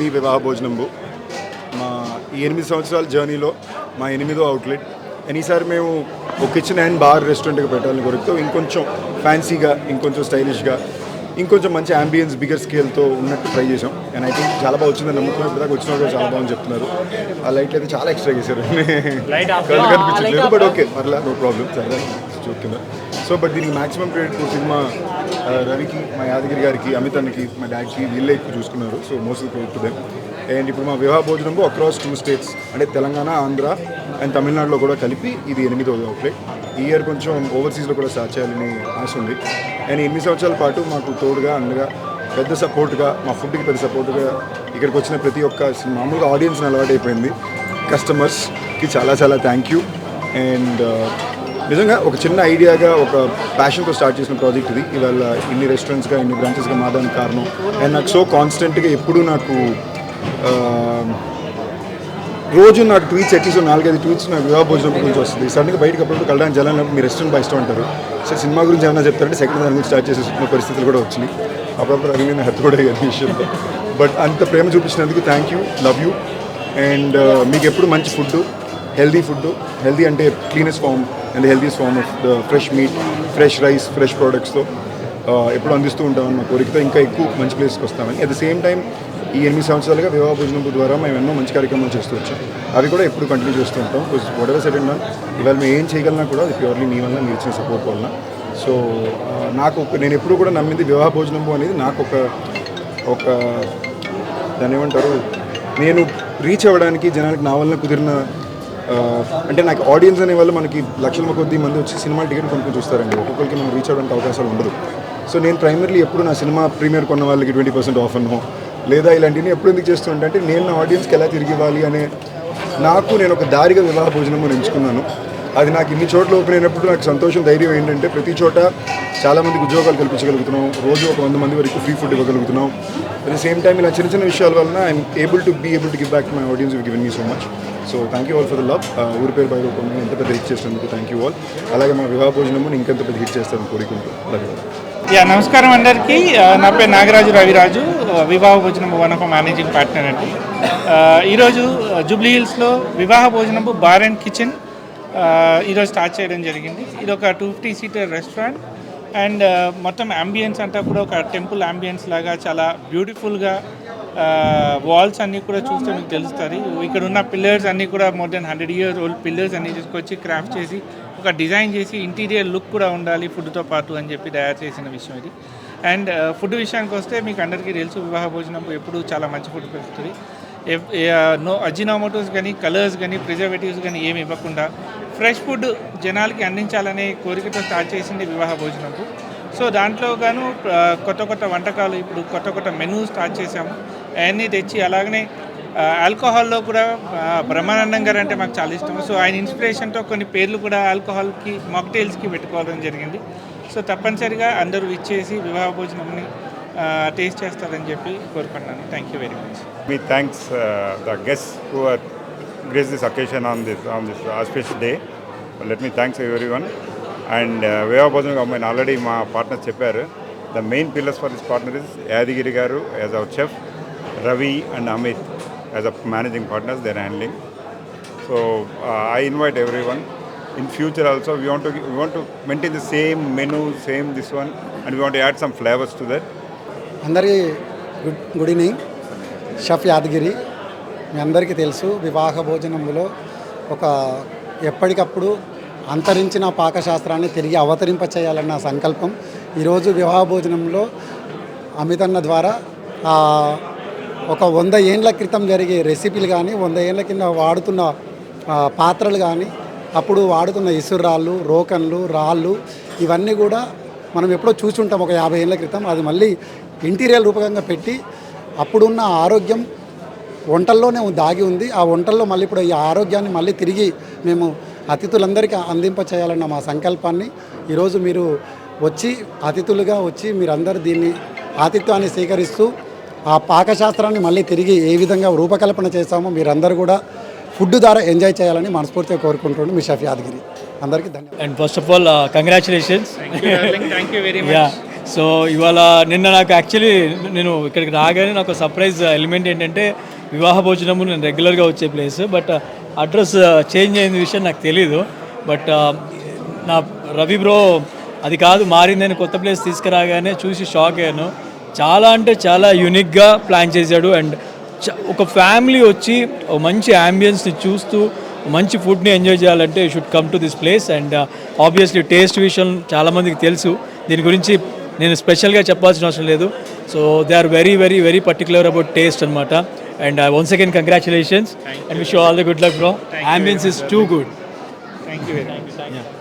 మీ వివాహ భోజనంబు మా ఈ 8 సంవత్సరాల జర్నీలో మా 8వ అవుట్లెట్. అండ్ ఈసారి మేము ఒక కిచెన్ అండ్ బార్ రెస్టారెంట్గా పెట్టాలని కోరికతో ఇంకొంచెం ఫ్యాన్సీగా, ఇంకొంచెం స్టైలిష్గా, ఇంకొంచెం మంచి అంబియన్స్ బిగ్గర్ స్కేల్తో ఉన్నట్టు ట్రై చేసాం. అండ్ ఐ థింక్ చాలా బాగా వచ్చిందని నమ్ముతున్నాం. ఇప్పుడు దాకా వచ్చిన వాళ్ళు చాలా బాగుంది చెప్తున్నారు. ఆ లైట్లు అయితే చాలా ఎక్స్ట్రా చేశారు, కళ్ళు కనిపించట్లేదు. బట్ ఓకే, పర్లా, నో ప్రాబ్లం, సరదా చూస్తున్నారు. సో బట్ దీనికి మ్యాక్సిమం క్రెడిట్ సినిమా రవికి, మా యాదగిరి గారికి, అమిత్ అన్నకి, మా డాడ్కి, వీళ్ళే ఎక్కువ చూసుకున్నారు. So mostly credit to them. And ఇప్పుడు మా వివాహ భోజనంలో అక్రాస్ 2 స్టేట్స్ అంటే తెలంగాణ, ఆంధ్ర అండ్ తమిళనాడులో కూడా కలిపి ఇది 8వ అవుట్లెట్. ఈ ఇయర్ కొంచెం ఓవర్సీస్లో కూడా స్టార్ట్ చేయాలని ఆశ ఉంది. అండ్ 8 సంవత్సరాల పాటు మాకు తోడుగా, అండగా, పెద్ద సపోర్ట్గా, మా ఫుడ్కి పెద్ద సపోర్ట్గా ఇక్కడికి వచ్చిన ప్రతి ఒక్క మామూలుగా ఆడియన్స్ని అలవాటైపోయింది. కస్టమర్స్కి చాలా చాలా థ్యాంక్ యూ. అండ్ నిజంగా ఒక చిన్న ఐడియాగా, ఒక ప్యాషన్తో స్టార్ట్ చేసిన ప్రాజెక్ట్ ఇది. ఇవాళ ఇన్ని రెస్టారెంట్స్గా, ఇన్ని బ్రాంచెస్గా మాదానికి కారణం. అండ్ నాకు సో కాన్స్టెంట్గా ఎప్పుడూ నాకు రోజు నాకు ట్వీట్స్, అట్లీస్ట్ 4-5 ట్వీట్స్ నాకు వివాహ భోజనం గురించి వస్తుంది. సడన్గా బయటకు అప్పుడు కలడానికి జనాలు మీ రెస్టారెంట్ బాగా ఇష్టం అంటారు. సో సినిమా గురించి ఏమైనా చెప్తారంటే సెకండ్ దాని గురించి స్టార్ట్ చేసే పరిస్థితులు కూడా వచ్చినాయి. అప్పుడప్పుడు అడిగిన హత్య కూడా అయ్యారు విషయంలో. బట్ అంత ప్రేమ చూపించినందుకు thank you, love you. And మీకు ఎప్పుడు మంచి ఫుడ్, హెల్దీ ఫుడ్, హెల్దీ అంటే cleanest form and healthiest form of the fresh meat, fresh rice, fresh ప్రోడక్ట్స్తో ఎప్పుడు అందిస్తూ ఉంటామని మా కోరికతో ఇంకా ఎక్కువ మంచి ప్లేస్కి వస్తామని. అట్ ద సేమ్ టైం ఈ 8 సంవత్సరాలుగా వివాహ భోజనం ద్వారా మేము ఎన్నో మంచి కార్యక్రమాలు చేస్తూ వచ్చాం. అవి కూడా ఎప్పుడు కంటిన్యూ చేస్తూ ఉంటాం. Because what ever set and done, ఇవాళ మేము ఏం చేయగలనా కూడా అది ప్యూర్లీ మీ వల్ల, మీరు ఇచ్చిన సపోర్ట్ వలన. సో నేను ఎప్పుడు కూడా నమ్మింది వివాహ భోజనం అనేది నాకు ఒక దాన్ని ఏమంటారు, నేను రీచ్ అవ్వడానికి జనానికి నా వల్ల కుదిరిన, అంటే నాకు ఆడియన్స్ అనే వాళ్ళు మనకి లక్షల కొద్ది మంది వచ్చి సినిమా టికెట్ కొనుక్కొని చూస్తారండి. ఒక్కొక్కరికి మనం రీచ్ అవ్వడానికి అవకాశాలు ఉండదు. సో నేను ప్రైమర్లీ ఎప్పుడు నా సినిమా ప్రీమియర్ కొన్న వాళ్ళకి 20% ఆఫ్ అనో లేదా ఇలాంటివి ఎప్పుడు ఎందుకు చేస్తుంటే, అంటే నేను నా ఆడియన్స్కి ఎలా తిరిగి ఇవ్వాలి అనే నేను ఒక దారిగా వివాహ భోజనం ఎంచుకున్నాను. అది నాకు ఇన్ని చోట్ల ఓపెన్ అయినప్పుడు నాకు సంతోషం, ధైర్యం ఏంటంటే ప్రతి చోట చాలామందికి ఉద్యోగాలు కల్పించగలుగుతున్నాం, రోజు ఒక 100 మంది వరకు ఫ్రీ ఫుడ్ ఇవ్వగలుగుతున్నాం. అట్ ద సేమ్ టైం ఇలా చిన్న చిన్న విషయాల వలన I'm able to give back to my audience, given me so much. So thank you all for the love. ఊరి పేరు బై రూపంలో ఎంత పెద్ద హిట్ చేసినందుకు థ్యాంక్ యూ ఆల్. అలాగే మా వివాహ భోజనము ఇంకెంత పెద్ద హిట్ చేస్తారని కోరుకుంటూ అలాగే. నమస్కారం అందరికీ. నా పేరు నాగరాజు రవిరాజు, వివాహ భోజనం వన్ ఆఫ్ మేనేజింగ్ పార్ట్నర్ అండి. ఈరోజు జూబ్లీ హిల్స్లో వివాహ భోజనము బార్ అండ్ కిచెన్ ఈరోజు స్టార్ట్ చేయడం జరిగింది. ఇది ఒక 250 సీటర్ రెస్టారెంట్ అండ్ మొత్తం అంబియన్స్ అంతా కూడా ఒక టెంపుల్ అంబియన్స్ లాగా చాలా బ్యూటిఫుల్గా, వాల్స్ అన్నీ కూడా చూస్తే మీకు తెలుస్తుంది. ఇక్కడ ఉన్న పిల్లర్స్ అన్నీ కూడా more than 100 years old pillars అన్నీ తీసుకొచ్చి క్రాఫ్ట్ చేసి ఒక డిజైన్ చేసి ఇంటీరియర్ లుక్ కూడా ఉండాలి ఫుడ్తో పాటు అని చెప్పి తయారు చేసిన విషయం ఇది. అండ్ ఫుడ్ విషయానికి వస్తే మీకు అందరికీ తెలుసు, వివాహ భోజనం ఎప్పుడు చాలా మంచి ఫుడ్ పెడుతుంది. నో అజినోమోటోస్ కానీ, కలర్స్ కానీ, ప్రిజర్వేటివ్స్ కానీ ఏమి ఇవ్వకుండా ఫ్రెష్ ఫుడ్ జనాలకి అందించాలనే కోరికతో స్టార్ట్ చేసింది వివాహ భోజనంకు. సో దాంట్లో గాను కొత్త వంటకాలు, ఇప్పుడు కొత్త మెనూ స్టార్ట్ చేసాము. అవన్నీ తెచ్చి అలాగనే ఆల్కహాల్లో కూడా బ్రహ్మానందం గారు అంటే మాకు చాలా ఇష్టం. సో ఆయన ఇన్స్పిరేషన్తో కొన్ని పేర్లు కూడా ఆల్కహాల్కి, మాక్టైల్స్కి పెట్టుకోవడం జరిగింది. సో తప్పనిసరిగా అందరూ ఇచ్చేసి వివాహ భోజనంని టేస్ట్ చేస్తారని చెప్పి కోరుకుంటున్నాను. Thank you very much. We thanks the guests who are graced this occasion on this auspicious day. Let me thanks everyone. And వివాహ భోజనం ఆల్రెడీ మా పార్ట్నర్ చెప్పారు. The main pillars for this partner is Yadagiri garu as our chef, Ravi and Amit as a managing partners they are handling. So I invite everyone. In future also we want to maintain the same menu, same this one, and we want to add some flavors to that. అందరికీ good evening. Chef Yadagiri. మీ అందరికీ తెలుసు, వివాహ భోజనంలో ఒక ఎప్పటికప్పుడు అంతరించిన పాకశాస్త్రాన్ని తిరిగి అవతరింప చేయాలన్న సంకల్పం. ఈరోజు వివాహ భోజనంలో అమితన్న ద్వారా ఒక 100 ఏండ్ల క్రితం జరిగే రెసిపీలు కానీ, 100 ఏండ్ల కింద వాడుతున్న పాత్రలు కానీ, అప్పుడు వాడుతున్న ఇసురాళ్ళు, రోకన్లు, రాళ్ళు, ఇవన్నీ కూడా మనం ఎప్పుడో చూసుంటాం ఒక 50 ఏళ్ళ క్రితం. అది మళ్ళీ ఇంటీరియర్ రూపకంగా పెట్టి అప్పుడున్న ఆరోగ్యం వంటల్లోనే దాగి ఉంది. ఆ వంటల్లో మళ్ళీ ఇప్పుడు ఈ ఆరోగ్యాన్ని మళ్ళీ తిరిగి మేము అతిథులందరికీ అందింప చేయాలన్న మా సంకల్పాన్ని ఈరోజు మీరు వచ్చి అతిథులుగా వచ్చి మీరందరూ దీన్ని ఆతిథ్యాన్ని స్వీకరిస్తూ ఆ పాకశాస్త్రాన్ని మళ్ళీ తిరిగి ఏ విధంగా రూపకల్పన చేస్తామో మీరందరూ కూడా ఫుడ్ ద్వారా ఎంజాయ్ చేయాలని మనస్ఫూర్తిగా కోరుకుంటున్నాను. మీ షెఫ్ యాదగిరి. అందరికీ ధన్యవాదాలు. And first of all, congratulations. Thank you, darling. Thank you very much. Yeah. So ఇవాళ నిన్న నాకు యాక్చువల్లీ నేను ఇక్కడికి రాగానే నాకు సర్ప్రైజ్ ఎలిమెంట్ ఏంటంటే వివాహ భోజనము నేను రెగ్యులర్గా వచ్చే ప్లేస్, బట్ అడ్రస్ చేంజ్ అయిన విషయం నాకు తెలీదు. బట్ నా రవి బ్రో అది కాదు మారిందని కొత్త ప్లేస్ తీసుకురాగానే చూసి షాక్ అయ్యాను. చాలా అంటే చాలా యూనిక్గా ప్లాన్ చేశాడు. అండ్ ఒక ఫ్యామిలీ వచ్చి ఒక మంచి యాంబియన్స్ని చూస్తూ మంచి ఫుడ్ని ఎంజాయ్ చేయాలంటే you should come to this place. And obviously taste విషయం చాలామందికి తెలుసు, దీని గురించి నేను స్పెషల్గా చెప్పాల్సిన అవసరం లేదు. So they are very very very particular about taste అనమాట. And once again congratulations and wish you all the good luck bro. Ambience is too good. Thank you very much.